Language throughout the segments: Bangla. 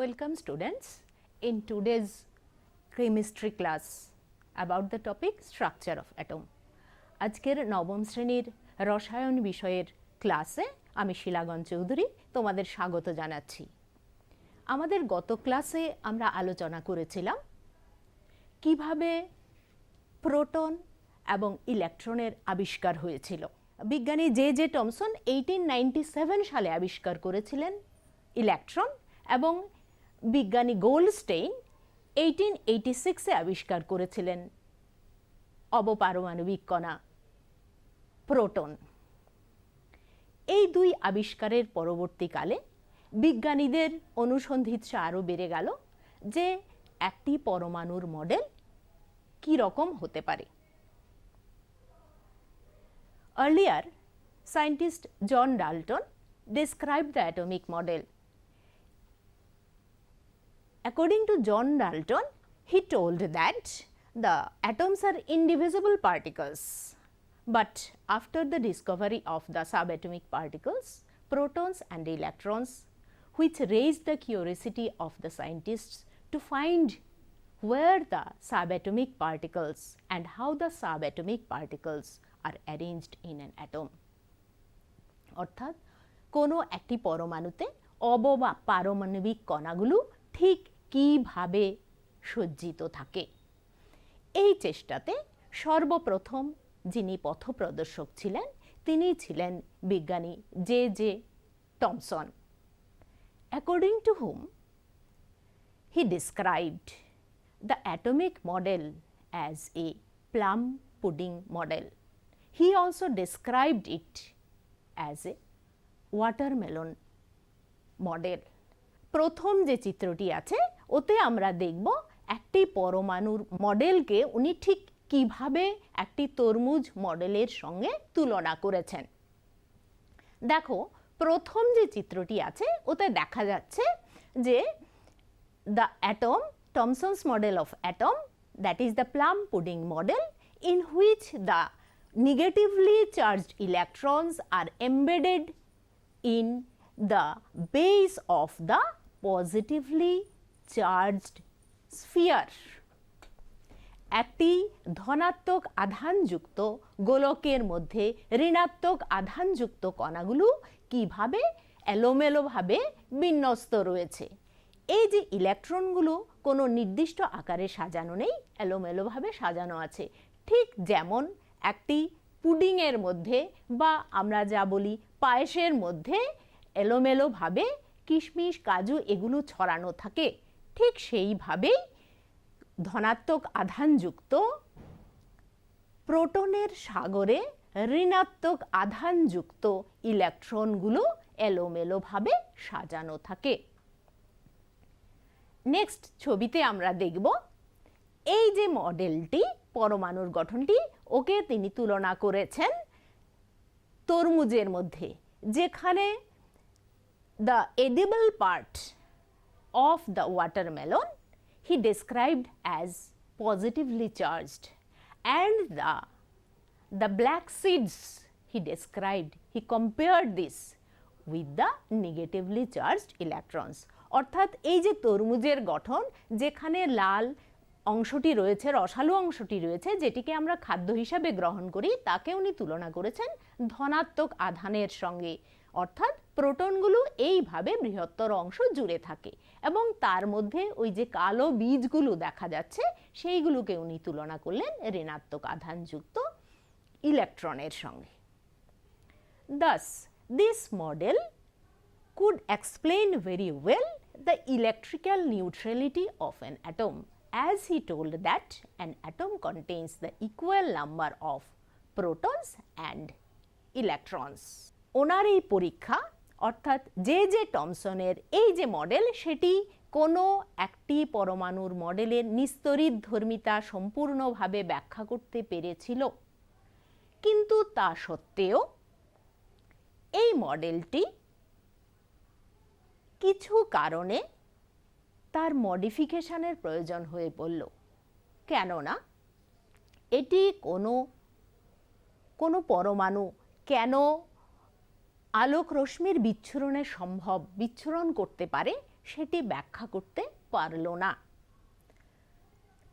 Welcome students in today's chemistry class about the topic structure of atom. আজকের নবম শ্রেণীর রসায়ন বিষয়ের ক্লাসে আমি শিলাগণ চৌধুরী তোমাদের স্বাগত জানাচ্ছি। আমাদের গত ক্লাসে আমরা আলোচনা করেছিলাম কিভাবে প্রোটন এবং ইলেকট্রনের আবিষ্কার হয়েছিল। বিজ্ঞানী জে টমসন 1897 সালে আবিষ্কার করেছিলেন ইলেকট্রন এবং বিজ্ঞানী গোল্ডস্টেইন 1886-এ আবিষ্কার করেছিলেন অবপারমাণবিক কণা প্রোটন। এই দুই আবিষ্কারের পরবর্তীকালে বিজ্ঞানীদের অনুসন্ধিৎসা আরও বেড়ে গেল যে একটি পরমাণুর মডেল কী রকম হতে পারে। Earlier, scientist John Dalton described the atomic model. According to John Dalton, he told that the atoms are indivisible particles. But after the discovery of the subatomic particles, protons and electrons, which raised the curiosity of the scientists to find where the subatomic particles and how the subatomic particles are arranged in an atom. অর্থাৎ কোনো একটি পরমাণুতে অবপারমাণবিক কণাগুলো ঠিক কীভাবে সজ্জিত থাকে। এই চেষ্টাতে সর্বপ্রথম যিনি পথপ্রদর্শক ছিলেন তিনি ছিলেন বিজ্ঞানী J Thomson. According to whom he described the atomic model as a plum pudding model. He also described it as a watermelon model. প্রথম যে চিত্রটি আছে ওতে আমরা দেখব একটি পরমাণুর মডেলকে উনি ঠিক কিভাবে একটি তরমুজ মডেলের সঙ্গে তুলনা করেছেন। দেখো প্রথম যে চিত্রটি আছে ওতে দেখা যাচ্ছে যে the atom, Thomson's model of atom, that is the plum pudding model, in which the negatively charged electrons are embedded in the base of the positively charged sphere. একটি ধনাত্মক আধানযুক্ত গোলকের মধ্যে ঋণাত্মক আধানযুক্ত কণাগুলো কিভাবে এলোমেলোভাবে বিন্যস্ত রয়েছে। এই যে ইলেকট্রনগুলো কোনো নির্দিষ্ট আকারে সাজানো নেই, এলোমেলোভাবে সাজানো আছে, ঠিক যেমন একটি পুডিংয়ের মধ্যে বা আমরা যা বলি পায়েসের মধ্যে এলোমেলোভাবে কিশমিশ কাজু এগুলো ছড়ানো থাকে, ঠিক সেইভাবেই ধনাত্মক আধানযুক্ত প্রোটনের সাগরে ঋণাত্মক আধানযুক্ত ইলেকট্রনগুলো এলোমেলোভাবে সাজানো থাকে। নেক্সট ছবিতে আমরা দেখব এই যে মডেলটি পরমাণুর গঠনটি ওকে তিনি তুলনা করেছেন তরমুজের মধ্যে, যেখানে the edible part of the watermelon he described as positively charged and the black seeds he compared this with the negatively charged electrons. অর্থাৎ এই যে তরমুজের গঠন যেখানে লাল অংশটি রয়েছে, রসালো অংশটি রয়েছে, যেটিকে আমরা খাদ্য হিসাবে গ্রহণ করি, তাকে উনি তুলনা করেছেন ধনাত্মক আধানের সঙ্গে। অর্থাৎ প্রোটনগুলো এইভাবে বৃহত্তর অংশ জুড়ে থাকে এবং তার মধ্যে ওই যে কালো বীজগুলো দেখা যাচ্ছে সেইগুলোকে উনি তুলনা করলেন ঋণাত্মক আধানযুক্ত ইলেকট্রনের সঙ্গে। Thus, this model could explain very well the electrical neutrality of an atom, as he told that an atom contains the equal number of protons and electrons. ওনার এই পরীক্ষা অর্থাৎ জে টমসনের এই যে মডেল সেটি কোনো একটি পরমাণুর মডেলের নিস্তড়িত ধর্মিতা সম্পূর্ণভাবে ব্যাখ্যা করতে পেরেছিল, কিন্তু তা সত্ত্বেও এই মডেলটি কিছু কারণে তার মডিফিকেশনের প্রয়োজন হয়ে পড়ল। কেননা এটি কোনো পরমাণু কেন আলোক রশ্মির বিচ্ছুরণ করতে পারে সেটি ব্যাখ্যা করতে পারল না।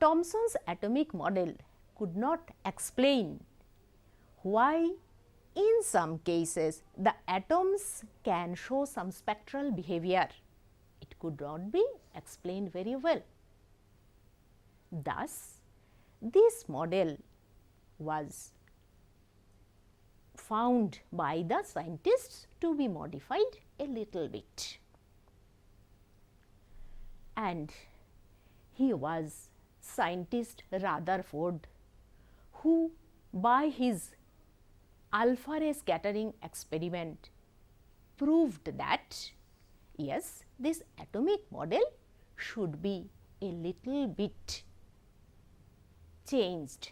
Thomson's atomic model could not explain why in some cases the atoms can show some spectral behavior. It could not be explained very well. Thus, this model was found by the scientists to be modified a little bit. And he was scientist Rutherford, who by his alpha ray scattering experiment proved that yes, this atomic model should be a little bit changed.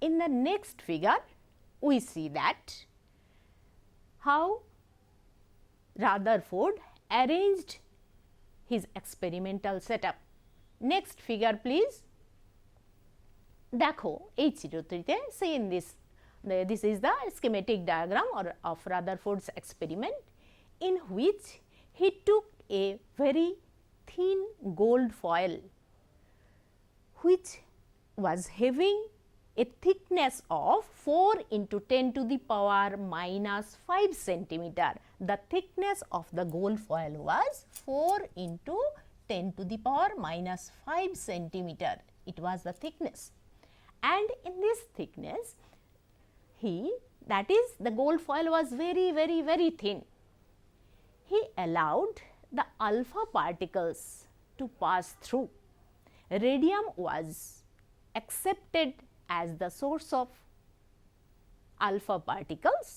In the next figure, we see that how Rutherford arranged his experimental setup. Next figure please. দেখো এই চিত্রটিতে see in this is the schematic diagram of Rutherford's experiment, in which he took a very thin gold foil which was having a thickness of 4 into 10 to the power minus 5 centimeter. The thickness of the gold foil was 4 into 10 to the power minus 5 centimeter. It was the thickness. And in this thickness, that is the gold foil was very thin. He allowed the alpha particles to pass through. Radium was accepted as the source of alpha particles,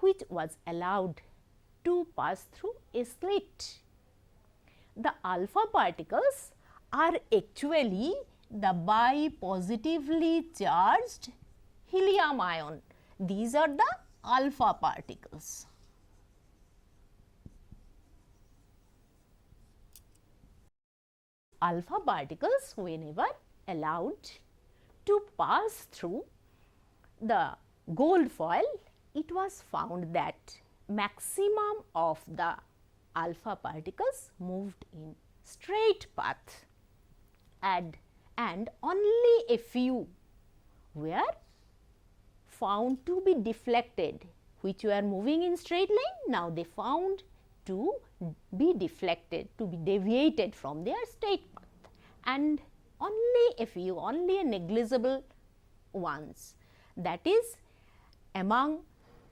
which was allowed to pass through a slit. The alpha particles are actually the bipositively charged helium ion. These are the alpha particles. Alpha particles, whenever allowed to pass through the gold foil, it was found that maximum of the alpha particles moved in straight path, and only a few were found to be deflected, which were moving in straight line. Now they found to be deflected, to be deviated from their straight path, and only a few, only a negligible ones, that is among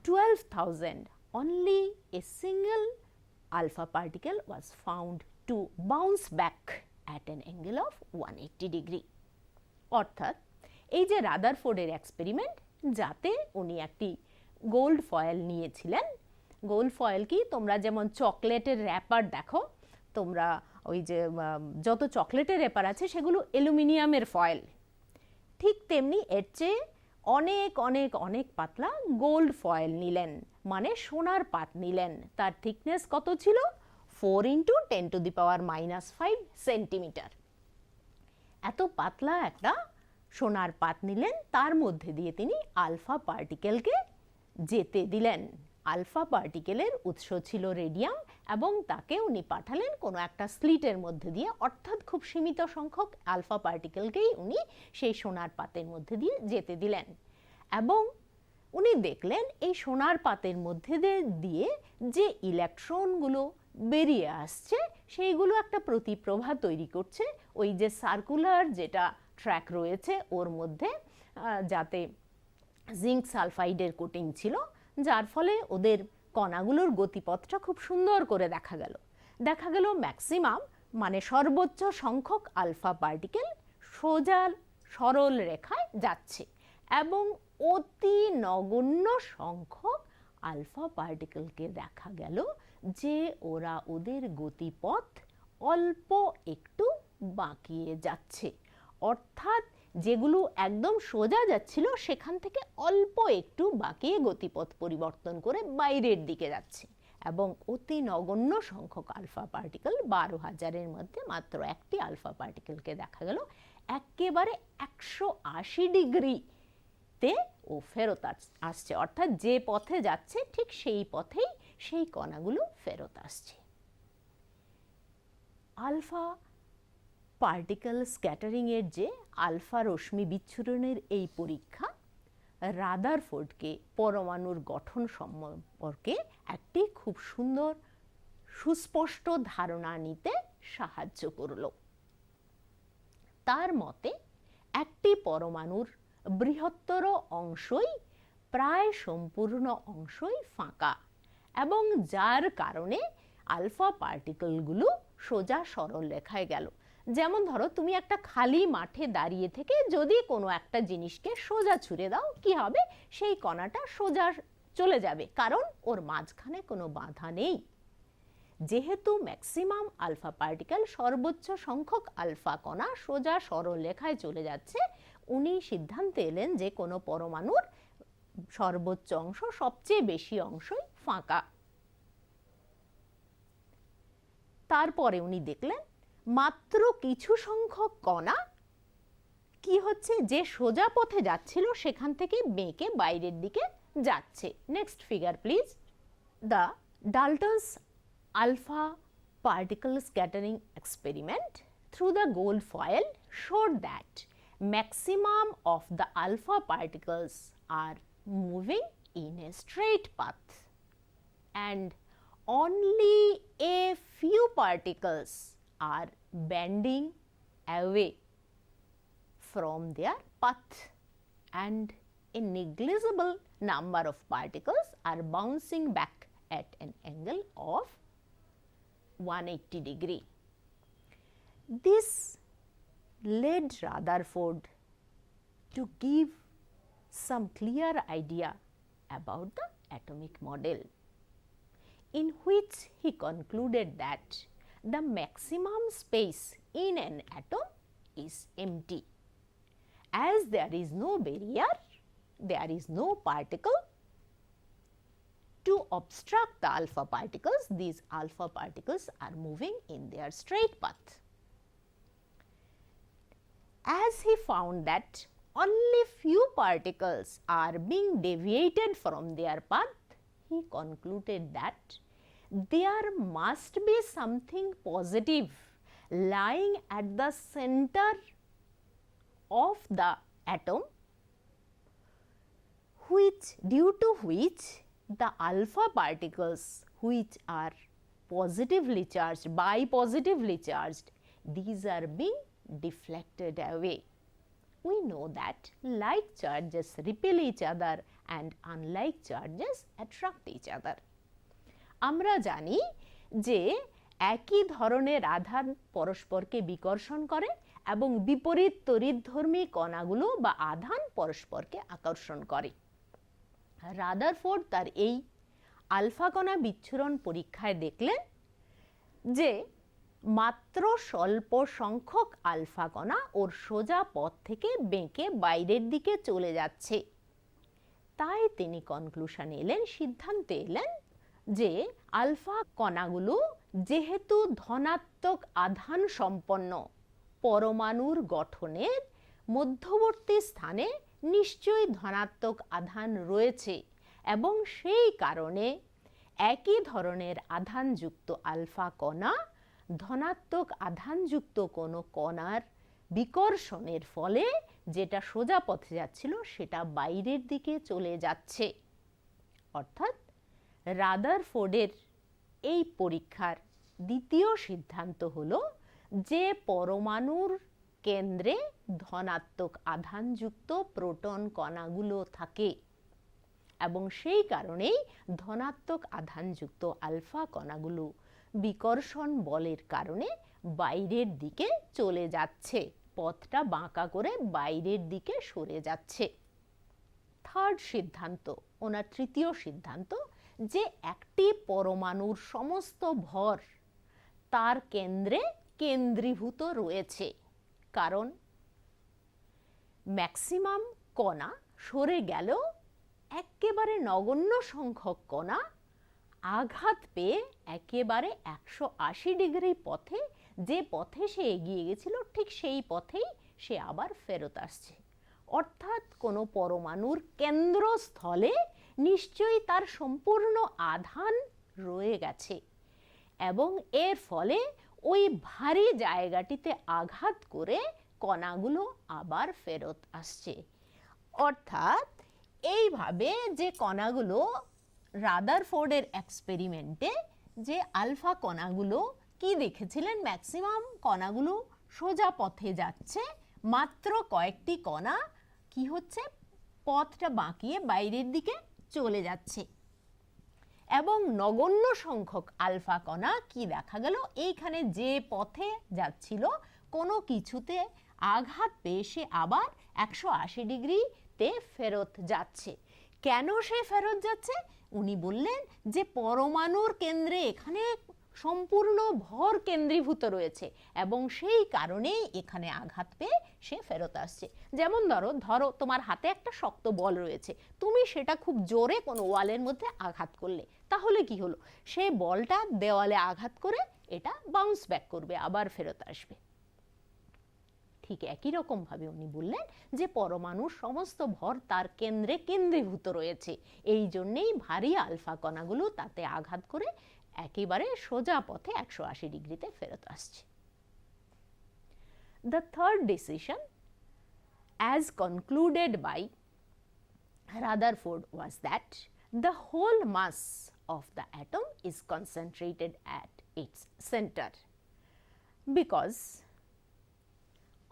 12,000, only a single alpha particle was found to bounce back at an angle of 180 degree. অর্থাৎ এই যে রাদারফোর্ডের এক্সপেরিমেন্ট, যাতে উনি একটি গোল্ড ফয়েল নিয়েছিলেন। গোল্ড ফয়েল কি, তোমরা যেমন চকলেটের র্যাপার দেখো, তোমরা ওই যে যত চকলেটের র্যাপার আছে সেগুলো অ্যালুমিনিয়ামের ফয়েল, ঠিক তেমনি এর চেয়ে অনেক অনেক অনেক পাতলা গোল্ড ফয়েল নিলেন, মানে সোনার পাত নিলেন। তার থিকনেস কত ছিল? 4 into 10 to the power minus 5 centimetre. এত পাতলা একটা সোনার পাত নিলেন, তার মধ্যে দিয়ে তিনি আলফা পার্টিকেলকে যেতে দিলেন। আলফা পার্টিকেলের উৎস ছিল রেডিয়াম, এবং তাকে উনি পাঠালেন কোনো একটা স্লিটের মধ্যে দিয়ে, অর্থাৎ খুব সীমিত সংখ্যক আলফা পার্টিকেলকেই উনি সেই সোনার পাতের মধ্যে দিয়ে যেতে দিলেন। এবং উনি দেখলেন এই সোনার পাতের মধ্যে দিয়ে যে ইলেকট্রনগুলো বেরিয়ে আসছে সেইগুলো একটা প্রতিপ্রভা তৈরি করছে ওই যে সার্কুলার যেটা ট্র্যাক রয়েছে ওর মধ্যে, যাতে জিঙ্ক সালফাইডের কোটিং ছিল, যার ফলে ওদের কণাগুলোর গতিপথটা খুব সুন্দর করে দেখা গেল ম্যাক্সিমাম মানে সর্বোচ্চ সংখ্যক আলফা পার্টিকেল সোজা সরল রেখায় যাচ্ছে, এবং অতি নগণ্য সংখ্যক আলফা পার্টিকেলকে দেখা গেল যে ওরা ওদের গতিপথ অল্প একটু বাঁকিয়ে যাচ্ছে। অর্থাৎ যেগুলো একদম সোজা যাচ্ছিল সেখান থেকে অল্প একটু বাঁকিয়ে গতিপথ পরিবর্তন করে বাইরের দিকে যাচ্ছে, এবং অতি নগণ্য সংখ্যক আলফা পার্টিকেল 12,000-এর মধ্যে মাত্র একটি আলফা পার্টিকেলকে দেখা গেল একেবারে 180 ডিগ্রিতে ও ফেরত আসছে, অর্থাৎ যে পথে যাচ্ছে ঠিক সেই পথেই সেই কণাগুলো ফেরত আসছে। আলফা পার্টিকেল স্ক্যাটারিং এর যে আলফা রশ্মি বিচ্ছুরণের এই পরীক্ষা রাদারফোর্ডকে পরমাণুর গঠন সম্পর্কে একটি খুব সুন্দর সুস্পষ্ট ধারণা নিতে সাহায্য করল। তার মতে একটি পরমাণুর বৃহত্তর অংশই প্রায় সম্পূর্ণ অংশই ফাঁকা এবং যার কারণে আলফা পার্টিকেলগুলো সোজা সরল রেখায় গেল। যেমন ধরো তুমি একটা খালি মাঠে দাঁড়িয়ে থেকে যদি কোনো একটা জিনিসকে সোজা ছুঁড়ে দাও, কি হবে? সেই কণাটা সোজা চলে যাবে, কারণ ওর মাঝখানে কোনো বাধা নেই। যেহেতু ম্যাক্সিমাম আলফা পার্টিকেল, সর্বোচ্চ সংখ্যক আলফা কণা সোজা সরল রেখায় চলে যাচ্ছে, উনি সিদ্ধান্তে এলেন যে কোনো পরমাণুর সর্বোচ্চ অংশ, সবচেয়ে বেশি অংশই ফাঁকা। তারপরে উনি দেখলেন মাত্র কিছু সংখ্যক কণা কি হচ্ছে, যে সোজা পথে যাচ্ছিল সেখান থেকে বেঁকে বাইরের দিকে যাচ্ছে। Next figure please. The Dalton's alpha particle scattering experiment through the gold foil showed that maximum of the alpha particles are moving in a straight path and only a few particles are bending away from their path and a negligible number of particles are bouncing back at an angle of 180 degree. This led Rutherford to give some clear idea about the atomic model, in which he concluded that the maximum space in an atom is empty. As there is no barrier, there is no particle to obstruct the alpha particles. These alpha particles are moving in their straight path. As he found that only few particles are being deviated from their path, he concluded that there must be something positive lying at the center of the atom, due to which the alpha particles, which are positively charged, bipositively charged, these are being deflected away. We know that like charges repel each other and unlike charges attract each other. আমরা জানি যে একই ধরনের আধান পরস্পরকে বিকর্ষণ করে এবং বিপরীত তড়িৎধর্মী কণাগুলো বা আধান পরস্পরকে আকর্ষণ করে। রাদারফোর্ড তার এই আলফা কণা বিচ্ছুরণ পরীক্ষায় দেখলেন যে মাত্র স্বল্প সংখ্যক আলফা কণা ওর সোজা পথ থেকে বেঁকে বাইরের দিকে চলে যাচ্ছে। তাই তিনি কনক্লুশনে এলেন, সিদ্ধান্তে এলেন যে আলফা কণাগুলো যেহেতু ধনাত্মক আধান সম্পন্ন, পরমাণুর গঠনের মধ্যবর্তী স্থানে নিশ্চয়ই ধনাত্মক আধান রয়েছে এবং সেই কারণে একই ধরনের আধানযুক্ত আলফা কণা ধনাত্মক আধানযুক্ত কোনো কণার বিকর্ষণের ফলে যেটা সোজা পথে যাচ্ছিল সেটা বাইরের দিকে চলে যাচ্ছে। অর্থাৎ রাদারফোর্ডের এই পরীক্ষার দ্বিতীয় সিদ্ধান্ত হলো যে পরমাণুর কেন্দ্রে ধনাত্মক আধানযুক্ত প্রোটন কণাগুলো থাকে এবং সেই কারণেই ধনাত্মক আধানযুক্ত আলফা কণাগুলো বিকর্ষণ বলের কারণে বাইরের দিকে চলে যাচ্ছে, পথটা বাঁকা করে বাইরের দিকে সরে যাচ্ছে। থার্ড সিদ্ধান্ত, ওনার তৃতীয় সিদ্ধান্ত, যে একটি পরমাণুর সমস্ত ভর তার কেন্দ্রে কেন্দ্রীভূত রয়েছে, কারণ ম্যাক্সিমাম কণা সরে গেলেও একেবারে নগণ্য সংখ্যক কণা আঘাত পেয়ে একেবারে 180 ডিগ্রি পথে, যে পথে সে এগিয়ে গেছিল ঠিক সেই পথেই সে আবার ফেরত আসছে। অর্থাৎ কোনো পরমাণুর কেন্দ্রস্থলে নিশ্চয়ই তার সম্পূর্ণ আধান রয়ে গেছে এবং এর ফলে ওই ভারী জায়গাটিতে আঘাত করে কণাগুলো আবার ফেরত আসছে। অর্থাৎ এইভাবে যে কণাগুলো রাদারফোর্ডের এক্সপেরিমেন্টে যে আলফা কণাগুলো কি দেখেছিলেন, ম্যাক্সিমাম কণাগুলো সোজা পথে যাচ্ছে, মাত্র কয়েকটি কণা কি হচ্ছে, পথটা বাঁকিয়ে বাইরের দিকে চলে যাচ্ছে। এবং নগণ্য সংখ্যক আলফা কণা কি দেখা গেল, এইখানে যে পথে যাচ্ছিল কোনো কিছুতে আঘাত পেয়ে সে আবার 180 ডিগ্রিতে ফেরত যাচ্ছে। কেন সে ফেরত যাচ্ছে? উনি বললেন যে পরমাণুর কেন্দ্রে এখানে সম্পূর্ণ ভর কেন্দ্রীভূত রয়েছে এবং সেই কারণেই এখানে আঘাত পেয়ে সে ফেরত আসছে। যেমন ধরো তোমার হাতে একটা শক্ত বল রয়েছে, তুমি সেটা খুব জোরে কোনো ওয়ালের মধ্যে আঘাত করলে, তাহলে কি হলো, সেই বলটা দেওয়ালে আঘাত করে এটা বাউন্স ব্যাক করবে, আবার ফেরত আসবে। ঠিক একই রকমভাবে উনি বললেন যে পরমাণুর সমস্ত ভর তার কেন্দ্রে কেন্দ্রীভূত রয়েছে, এই জন্যেই ভারী আলফা কণাগুলো তাতে আঘাত করে একেবারে সোজা পথে 180 ডিগ্রিতে ফেরত আসছে। The third decision, as concluded by Rutherford, was that the whole mass of the atom is concentrated at its center, because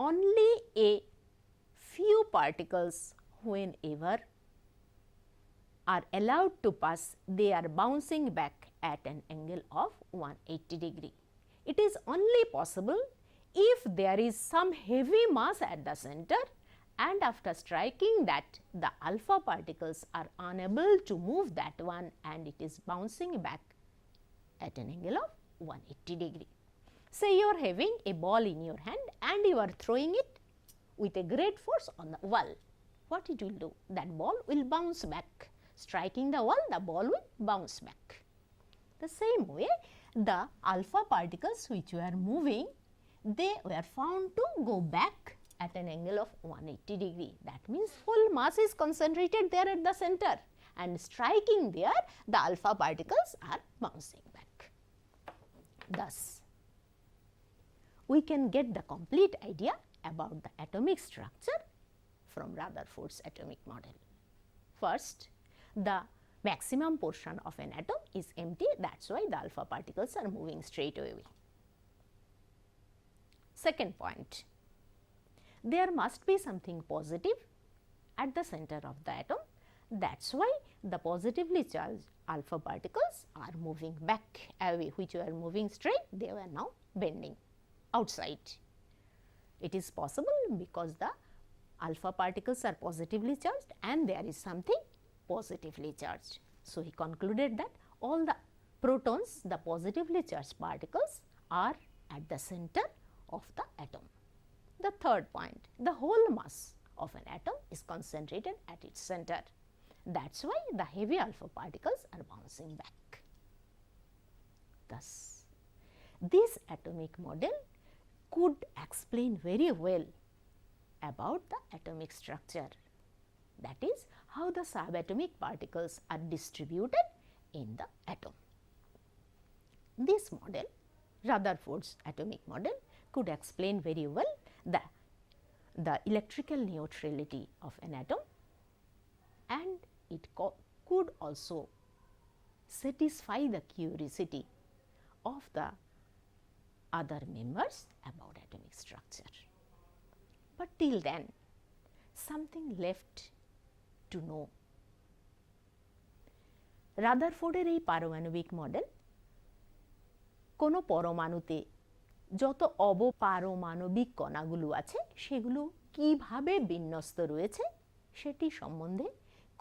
only a few particles, whenever are allowed to pass, they are bouncing back at an angle of 180 degree. It is only possible if there is some heavy mass at the center, and after striking that, the alpha particles are unable to move that one and it is bouncing back at an angle of 180 degree. Say you are having a ball in your hand and you are throwing it with a great force on the wall. What it will do? That ball will bounce back. Striking the wall, the ball will bounce back. The same way, the alpha particles which were moving, they were found to go back at an angle of 180 degree. That means whole mass is concentrated there at the center, and striking there, the alpha particles are bouncing back. Thus, we can get the complete idea about the atomic structure from Rutherford's atomic model. First, the maximum portion of an atom is empty, that's why the alpha particles are moving straight away. Second point, there must be something positive at the center of the atom, that's why the positively charged alpha particles are moving back away, which were moving straight, they were now bending outside. It is possible because the alpha particles are positively charged and there is something positively charged. So he concluded that all the protons, the positively charged particles, are at the center of the atom. The third point, the whole mass of an atom is concentrated at its center. That's why the heavy alpha particles are bouncing back. Thus, this atomic model could explain very well about the atomic structure, that is, how the subatomic particles are distributed in the atom. This model, Rutherford's atomic model, could explain very well the electrical neutrality of an atom, and it could also satisfy the curiosity of the other members about atomic structure. But till then, something left to know. রাদারফোর্ডের এই পারমাণবিক মডেল কোনো পরমাণুতে যত অবপারমাণবিক কণাগুলো আছে সেগুলো কিভাবে বিন্যস্ত রয়েছে সেটি সম্বন্ধে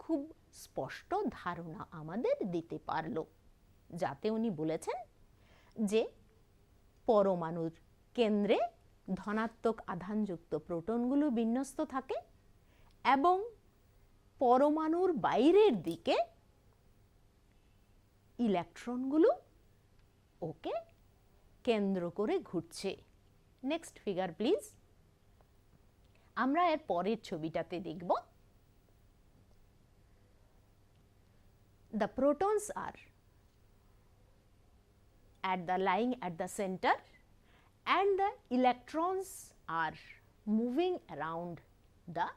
খুব স্পষ্ট ধারণা আমাদের দিতে পারল, যাতে উনি বলেছেন যে পরমাণুর কেন্দ্রে ধনাত্মক আধানযুক্ত প্রোটনগুলো বিন্যস্ত থাকে এবং পরমাণুর বাইরের দিকে ইলেকট্রনগুলো ওকে কেন্দ্র করে ঘুরছে। Next figure please. আমরা এর পরের ছবিটাতে দেখব the protons are lying at the center and the electrons are moving around the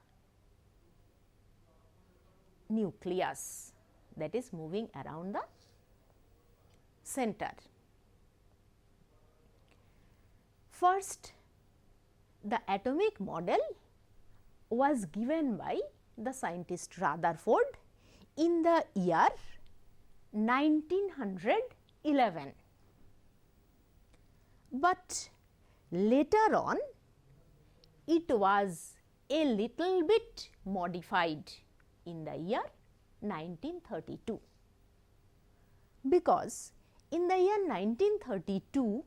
nucleus, that is moving around the center. First, the atomic model was given by the scientist Rutherford in the year 1911, but later on it was a little bit modified in the year 1932, because in the year 1932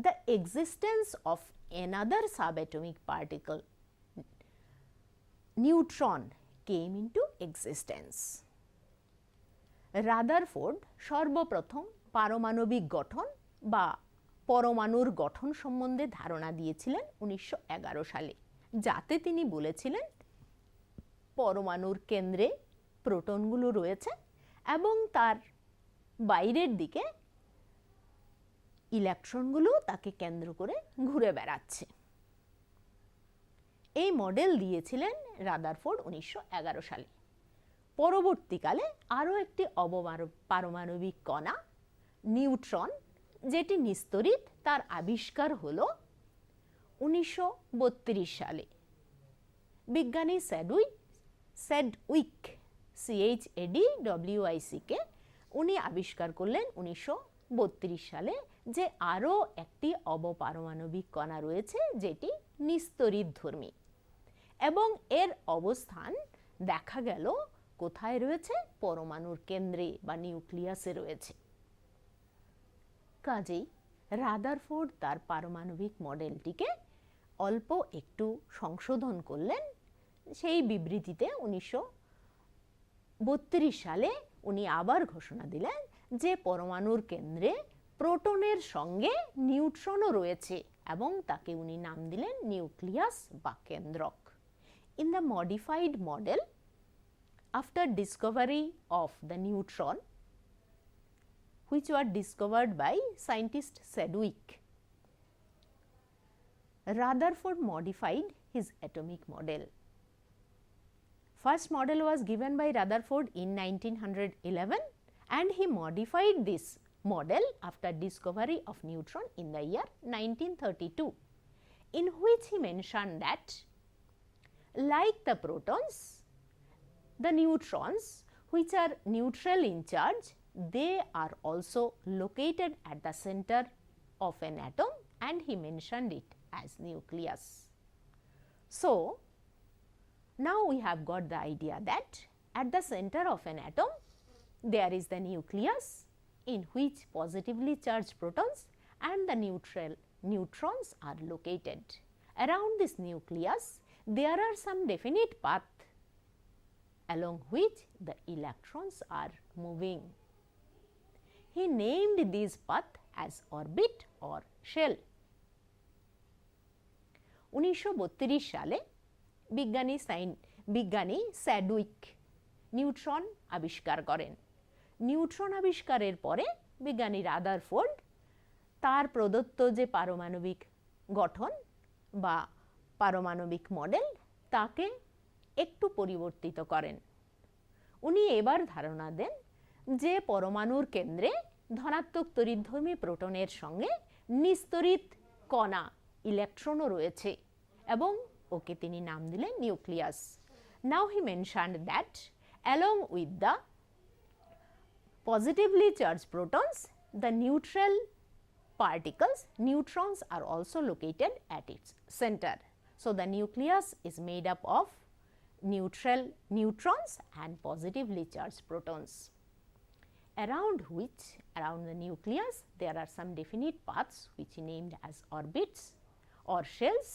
the existence of another subatomic particle, neutron, came into existence. Rutherford সর্বপ্রথম পারমাণবিক গঠন বা পরমাণুর গঠন সম্বন্ধে ধারণা দিয়েছিলেন 1911 সালে, যাতে তিনি বলেছিলেন পরমাণুর কেন্দ্রে প্রোটনগুলো রয়েছে এবং তার বাইরের দিকে ইলেকট্রনগুলো তাকে কেন্দ্র করে ঘুরে বেড়াচ্ছে। এই মডেল দিয়েছিলেন রাদারফোর্ড 1911 সালে। পরবর্তীকালে আরও একটি পারমাণবিক কণা নিউট্রন, যেটি নিস্তড়িত, তার আবিষ্কার হল 1932 সালে। বিজ্ঞানী স্যাডউইক CHADWICK উনি আবিষ্কার করলেন 1932 সালে যে আরও একটি অবপারমাণবিক কণা রয়েছে যেটি নিস্তড়িতধর্মী, এবং এর অবস্থান দেখা গেল কোথায় রয়েছে? পরমাণুর কেন্দ্রে বা নিউক্লিয়াসে রয়েছে। কাজেই রাদারফোর্ড তার পারমাণবিক মডেলটিকে অল্প একটু সংশোধন করলেন। সেই বিবৃতিতে 1932 সালে উনি আবার ঘোষণা দিলেন যে পরমাণুর কেন্দ্রে প্রোটনের সঙ্গে নিউট্রনও রয়েছে এবং তাকে উনি নাম দিলেন নিউক্লিয়াস বা কেন্দ্রক। In the modified model, after discovery of the neutron, which were discovered by scientist Sedgwick, Rutherford modified his atomic model. First model was given by Rutherford in 1911 and he modified this model after discovery of neutron in the year 1932, in which he mentioned that like the protons, the neutrons, which are neutral in charge, they are also located at the center of an atom, and he mentioned it as nucleus. So, now we have got the idea that at the center of an atom there is the nucleus in which positively charged protons and the neutrons are located. Around this nucleus there are some definite paths along which the electrons are moving. He named these paths as orbit or shell. 1932 সালে বিজ্ঞানী স্যাডউইক নিউট্রন আবিষ্কার করেন। নিউট্রন আবিষ্কারের পরে বিজ্ঞানী রাদারফোর্ড তার প্রদত্ত যে পারমাণবিক গঠন বা পারমাণবিক মডেল তাকে একটু পরিবর্তিত করেন। উনি এবার ধারণা দেন যে পরমাণুর কেন্দ্রে ধনাত্মক তড়িৎধর্মী প্রোটনের সঙ্গে নিস্তড়িত কণা ইলেকট্রনও রয়েছে এবং ওকে তিনি নাম দিলেন nucleus. Now he mentioned that along with the positively charged protons, the neutral particles, neutrons, are also located at its center. So, the nucleus is made up of neutral neutrons and positively charged protons, around the nucleus there are some definite paths which he named as orbits or shells,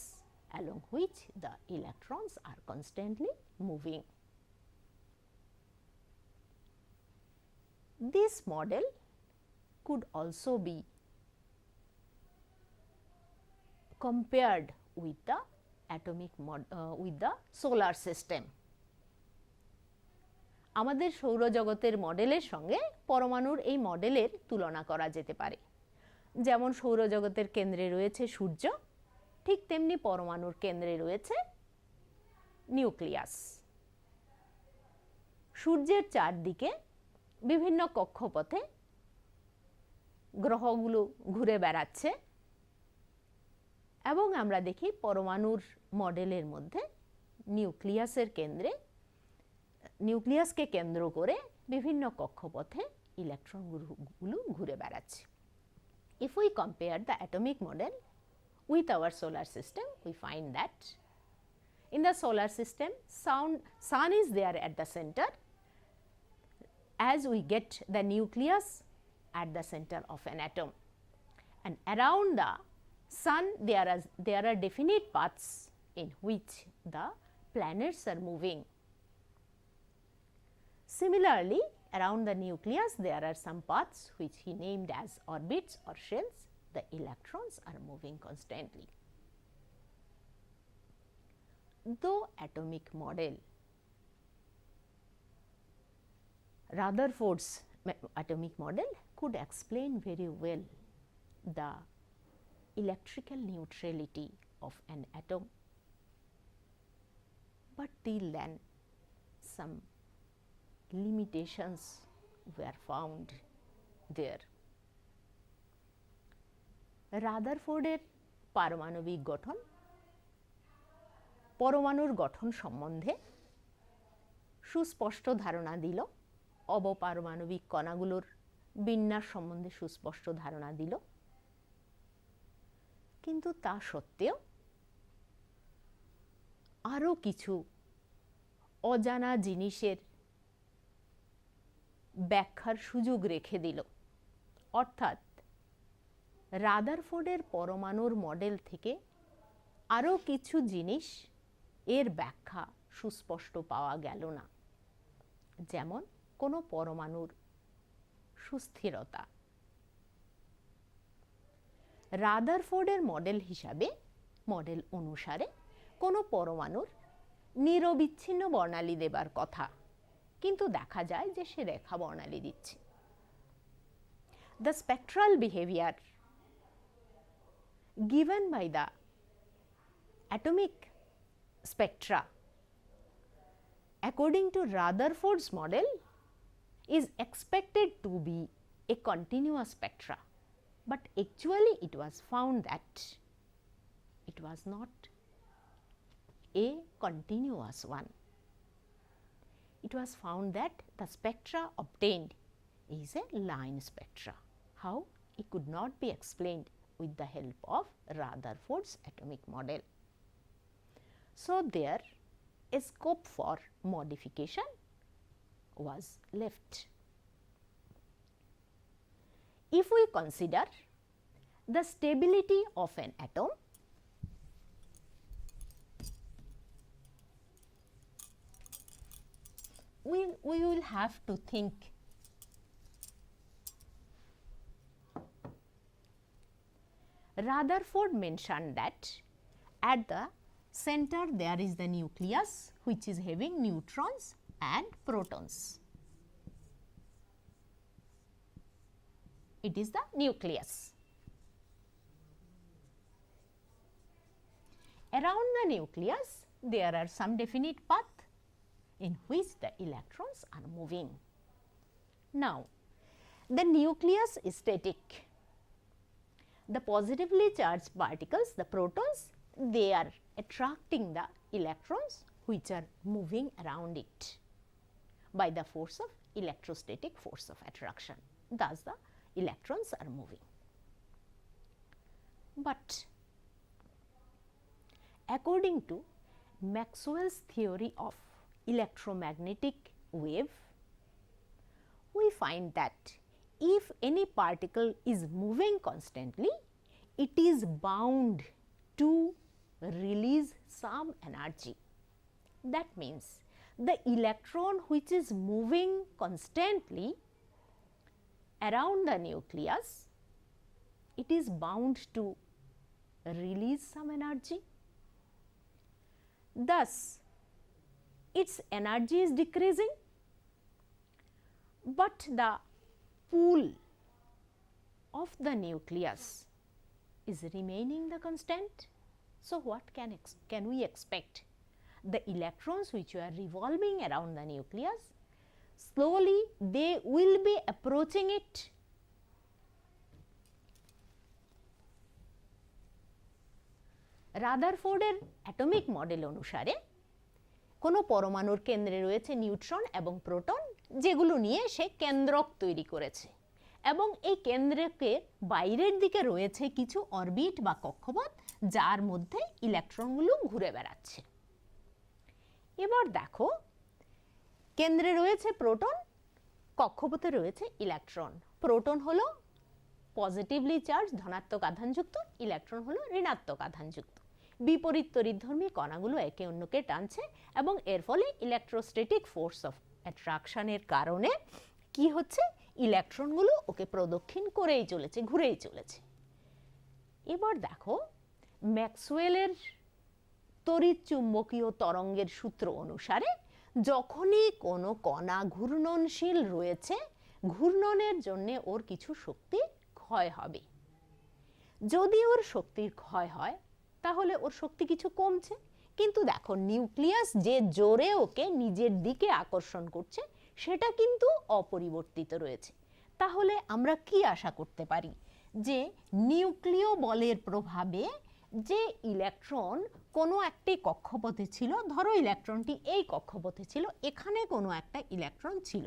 along which the electrons are constantly moving. This model could also be compared with the with the solar system. আমাদের সৌরজগতের মডেলের সঙ্গে পরমাণুর এই মডেলের তুলনা করা যেতে পারে। যেমন সৌরজগতের কেন্দ্রে রয়েছে সূর্য, ঠিক তেমনি পরমাণুর কেন্দ্রে রয়েছে নিউক্লিয়াস। সূর্যের চারদিকে বিভিন্ন কক্ষপথে গ্রহগুলো ঘুরে বেড়াচ্ছে এবং আমরা দেখি পরমাণুর মডেলের মধ্যে নিউক্লিয়াসকে কেন্দ্র করে বিভিন্ন কক্ষপথে ইলেকট্রনগুলো ঘুরে বেড়াচ্ছে। If we compare the atomic model with our solar system, we find that in the solar system, sun is there at the center, as we get the nucleus at the center of an atom, and around the sun there are definite paths in which the planets are moving. Similarly, around the nucleus there are some paths which he named as orbits or shells. The electrons are moving constantly. Though atomic model, Rutherford's atomic model could explain very well the electrical neutrality of an atom, but till then some limitations were found there. রাদারফোর্ডের পারমাণবিক গঠন পরমাণুর গঠন সম্বন্ধে সুস্পষ্ট ধারণা দিল, অবপারমাণবিক কণাগুলোর বিন্যাস সম্বন্ধে সুস্পষ্ট ধারণা দিল, কিন্তু তা সত্ত্বেও আরও কিছু অজানা জিনিসের ব্যাখ্যার সুযোগ রেখে দিল। অর্থাৎ রাদারফোর্ডের পরমাণুর মডেল থেকে আরও কিছু জিনিস এর ব্যাখ্যা সুস্পষ্ট পাওয়া গেল না, যেমন কোনো পরমাণুর সুস্থিরতা। রাদারফোর্ডের মডেল অনুসারে কোনো পরমাণুর নিরবিচ্ছিন্ন বর্ণালী দেবার কথা, কিন্তু দেখা যায় যে সে রেখা বর্ণালী দিচ্ছে। The spectral behavior given by the atomic spectra according to Rutherford's model is expected to be a continuous spectra, but actually it was found that it was not a continuous one. It was found that the spectra obtained is a line spectra. How? It could not be explained with the help of Rutherford's atomic model. So there a scope for modification was left. If we consider the stability of an atom, we will have to think Rutherford mentioned that at the center there is the nucleus which is having neutrons and protons. It is the nucleus. Around the nucleus there are some definite path in which the electrons are moving. Now, the nucleus is static. The positively charged particles, the protons, they are attracting the electrons which are moving around it by the force of electrostatic force of attraction. Thus, the electrons are moving. But according to Maxwell's theory of electromagnetic wave, we find that if any particle is moving constantly, it is bound to release some energy. That means the electron which is moving constantly around the nucleus, it is bound to release some energy. Thus, its energy is decreasing, but the pull of the nucleus is remaining the constant. So what can we expect? The electrons which are revolving around the nucleus, slowly they will be approaching it. রাদারফোর্ডের অ্যাটমিক মডেল অনুসারে কোনো পরমাণুর কেন্দ্রে রয়েছে নিউট্রন এবং প্রোটন, যেগুলো নিয়ে সে কেন্দ্রক তৈরি করেছে, এবং এই কেন্দ্রকে বাইরের দিকে রয়েছে কিছু অরবিট বা কক্ষপথ, যার মধ্যে ইলেকট্রনগুলো ঘুরে বেড়াচ্ছে। এবার দেখো, কেন্দ্রে রয়েছে প্রোটন, কক্ষপথে রয়েছে ইলেকট্রন। প্রোটন হলো পজিটিভলি চার্জ ধনাত্মক আধানযুক্ত, ইলেকট্রন হলো ঋণাত্মক আধানযুক্ত। বিপরীত তড়িৎধর্মী কণাগুলো একে অন্যকে টানছে এবং এর ফলে ইলেকট্রোস্ট্যাটিক ফোর্স অফ অ্যাট্রাকশনের কারণে কি হচ্ছে, ইলেকট্রনগুলো ওকে প্রদক্ষিণ করেই চলেছে, ঘুরেই চলেছে। এবার দেখো, ম্যাক্সওয়েলের তড়িৎ চুম্বকীয় তরঙ্গের সূত্র অনুসারে যখনই কোনো কণা ঘূর্ণনশীল রয়েছে, ঘূর্ণনের জন্য ওর কিছু শক্তি ক্ষয় হবে। যদি ওর শক্তির ক্ষয় হয় তাহলে ওর শক্তি কিছু কমছে, কিন্তু দেখো নিউক্লিয়াস যে জোরে ওকে নিজের দিকে আকর্ষণ করছে সেটা কিন্তু অপরিবর্তিত রয়েছে। তাহলে আমরা কি আশা করতে পারি, যে নিউক্লিয় বলের প্রভাবে যে ইলেকট্রন কোনো একটি কক্ষপথে ছিল, ধরো ইলেকট্রনটি এই কক্ষপথে ছিল, এখানে কোনো একটা ইলেকট্রন ছিল,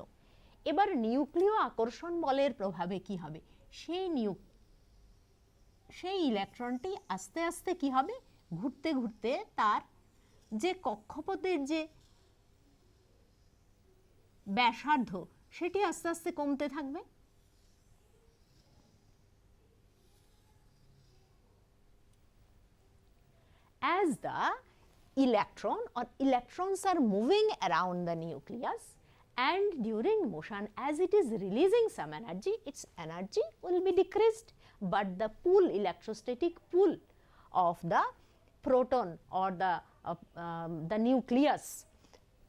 এবার নিউক্লিয় আকর্ষণ বলের প্রভাবে কি হবে, সেই ইলেকট্রনটি আস্তে আস্তে কি হবে, ঘুরতে ঘুরতে তার যে কক্ষপথের যে ব্যাসার্ধ সেটি আস্তে আস্তে কমতে থাকবে। As the electron or electrons are moving around the nucleus, and during motion as it is releasing some energy, its energy will be decreased, but the pull, electrostatic pull of the proton or the nucleus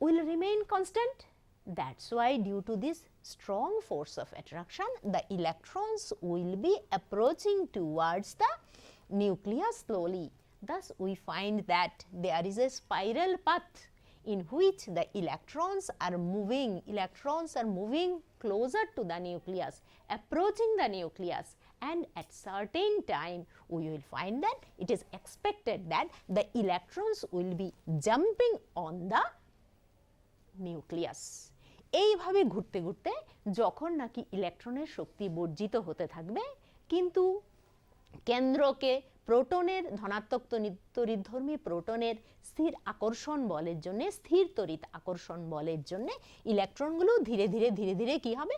will remain constant. That's why due to this strong force of attraction, the electrons will be approaching towards the nucleus slowly. Thus we find that there is a spiral path in which the electrons are moving closer to the nucleus, approaching the nucleus, and at certain time we will find that it is expected that the electrons will be jumping on the nucleus. এইভাবে ঘুরতে ঘুরতে যখন নাকি ইলেকট্রনের শক্তি বর্জিত হতে থাকবে, কিন্তু কেন্দ্রকে প্রোটনের ধনাত্মক তড়িৎধর্মী প্রোটনের স্থির আকর্ষণ বলের জন্য, স্থির তড়িৎ আকর্ষণ বলের জন্য ইলেকট্রনগুলো ধীরে ধীরে ধীরে ধীরে কি হবে,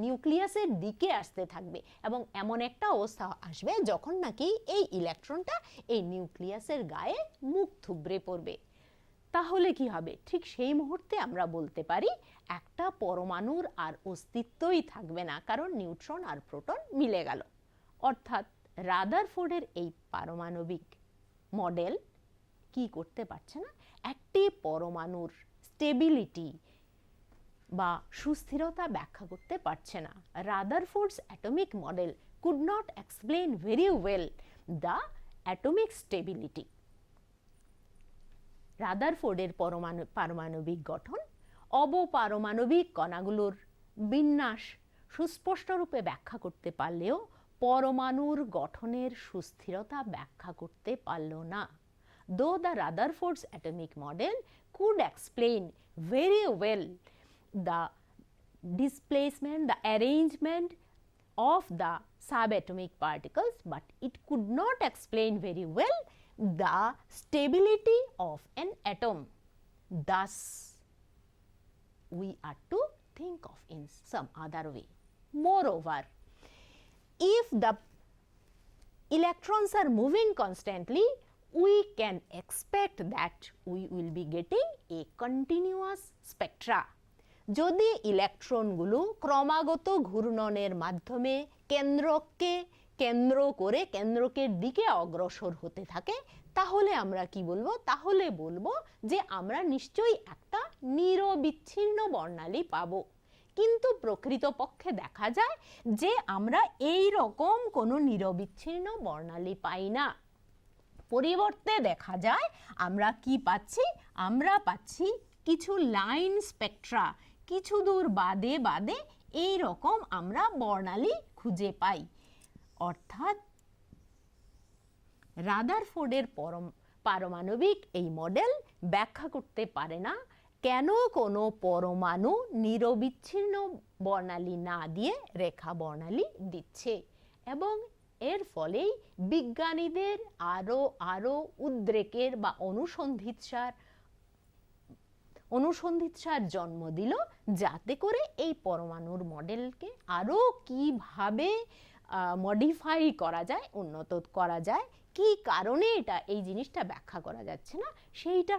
নিউক্লিয়াসের দিকে আসতে থাকবে, এবং এমন একটা অবস্থা আসবে যখন নাকি এই ইলেকট্রনটা এই নিউক্লিয়াসের গায়ে মুখ থুবড়ে পড়বে। তাহলে কি হবে, ঠিক সেই মুহূর্তে আমরা বলতে পারি একটা পরমাণুর আর অস্তিত্বই থাকবে না, কারণ নিউট্রন আর প্রোটন মিলে গেল। অর্থাৎ রাদারফোর্ডের এই পারমাণবিক মডেল কি করতে পারছে না, একটি পরমাণুর স্টেবিলিটি বা সুস্থিরতা ব্যাখ্যা করতে পারছে না। Rutherford's atomic model could not explain very well the atomic stability. রাদারফোর্ডের পারমাণবিক গঠন অবপারমাণবিক কণাগুলোর বিন্যাস সুস্পষ্টরূপে ব্যাখ্যা করতে পারলেও পরমাণুর গঠনের সুস্থিরতা ব্যাখ্যা করতে পারল না। Though the Rutherford's atomic model could explain very well the displacement, the arrangement of the subatomic particles, but it could not explain very well the stability of an atom. Thus, we are to think of in some other way. Moreover, if the electrons are moving constantly, we can expect that we will be getting a continuous spectra. যদি ইলেকট্রনগুলো ক্রমাগত ঘূর্ণনের মাধ্যমে কেন্দ্রকে কেন্দ্র করে কেন্দ্রকের দিকে অগ্রসর হতে থাকে, তাহলে আমরা কি বলবো, তাহলে বলবো যে আমরা নিশ্চয়ই একটা নিরবিচ্ছিন্ন বর্ণালী পাবো। কিন্তু প্রকৃতপক্ষে দেখা যায় যে আমরা এই রকম কোনো নিরবিচ্ছিন্ন বর্ণালী পাই না। পরিবর্তে দেখা যায় আমরা কি পাচ্ছি, আমরা পাচ্ছি কিছু লাইন স্পেকট্রা, কিছু দূর বাদে বাদে এই রকম আমরা বর্ণালী খুঁজে পাই। অর্থাৎ রাদারফোর্ডের পারমাণবিক এই মডেল ব্যাখ্যা করতে পারে না কেন কোনো পরমাণু নিরবিচ্ছিন্ন বর্ণালী না দিয়ে রেখা বর্ণালী দিচ্ছে, এবং এর ফলেই বিজ্ঞানীদের আরো উদ্রেকের বা অনুসন্ধিৎসার জন্ম দিল, যাতে করে এই পরমাণুর মডেলকে আরো কিভাবে মডিফাই করা যায়, উন্নত করা যায়, কি কারণে এই জিনিসটা ব্যাখ্যা করা যাচ্ছে না, সেইটা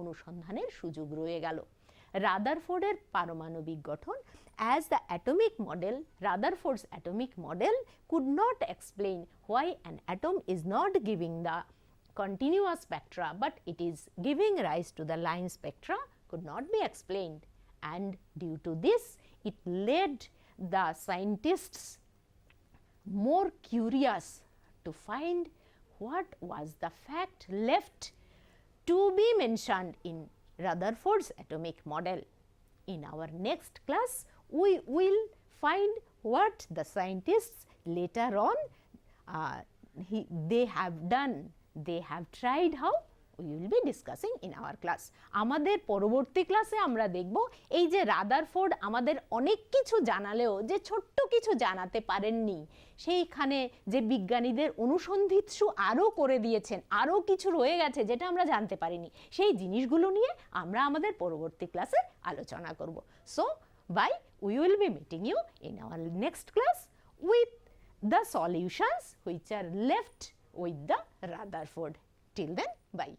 অনুসন্ধানের সুযোগ রয়ে গেল। রাদারফোর্ডের পারমাণবিক গঠন, as the atomic model, Rutherford's atomic model could not explain why an atom is not giving the continuous spectra but it is giving rise to the line spectra, could not be explained, and due to this it led the scientists more curious to find what was the fact left to be mentioned in Rutherford's atomic model. In our next class, we will find what the scientists later on they have done, they have tried how. We will be discussing in our class. আমাদের পরবর্তী ক্লাসে আমরা দেখব এই যে রাদারফোর্ড আমাদের অনেক কিছু জানালেও যে ছোট্ট কিছু জানাতে পারেননি, সেইখানে যে বিজ্ঞানীদের অনুসন্ধিৎসু আরও করে দিয়েছেন, আরও কিছু রয়ে গেছে যেটা আমরা জানতে পারিনি, সেই জিনিসগুলো নিয়ে আমরা আমাদের পরবর্তী ক্লাসে আলোচনা করব। So bye, we will be meeting you in our next class with the solutions which are left with the Rutherford. Till then, bye.